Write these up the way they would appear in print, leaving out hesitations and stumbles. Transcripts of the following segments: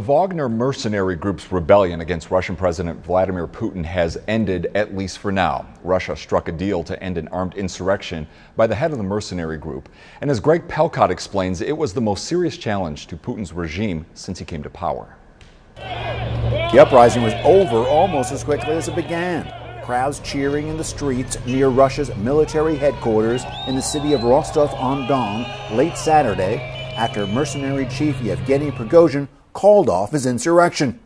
Wagner mercenary group's rebellion against Russian President Vladimir Putin has ended, at least for now. Russia struck a deal to end an armed insurrection by the head of the mercenary group. And as Greg Pelcott explains, it was the most serious challenge to Putin's regime since he came to power. The uprising was over almost as quickly as it began. Crowds cheering in the streets near Russia's military headquarters in the city of Rostov-on-Don late Saturday after mercenary chief Yevgeny Prigozhin called off his insurrection.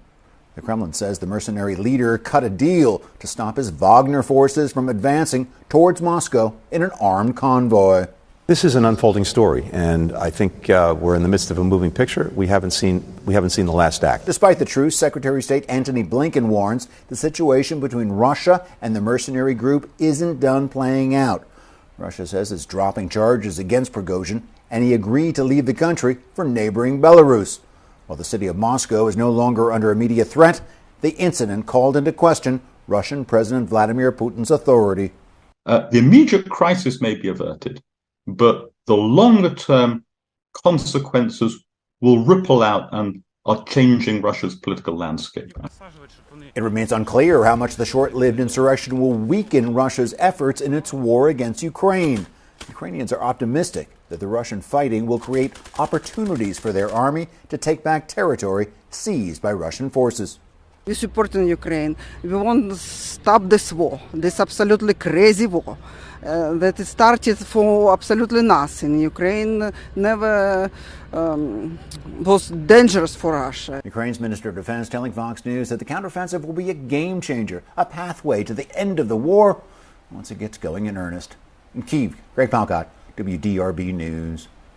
The Kremlin says the mercenary leader cut a deal to stop his Wagner forces from advancing towards Moscow in an armed convoy. This is an unfolding story, and I think we're in the midst of a moving picture. We haven't seen the last act. Despite the truce, Secretary of State Antony Blinken warns the situation between Russia and the mercenary group isn't done playing out. Russia says it's dropping charges against Prigozhin, and he agreed to leave the country for neighboring Belarus. While the city of Moscow is no longer under immediate threat, the incident called into question Russian President Vladimir Putin's authority. The immediate crisis may be averted, but the longer-term consequences will ripple out and are changing Russia's political landscape. It remains unclear how much the short-lived insurrection will weaken Russia's efforts in its war against Ukraine. Ukrainians are optimistic that the Russian fighting will create opportunities for their army to take back territory seized by Russian forces. We support Ukraine. We want to stop this war, this absolutely crazy war that started for absolutely nothing. Ukraine never was dangerous for Russia. Ukraine's Minister of Defense telling Fox News that the counteroffensive will be a game changer, a pathway to the end of the war once it gets going in earnest. In Kyiv, Greg Palcott, WDRB News.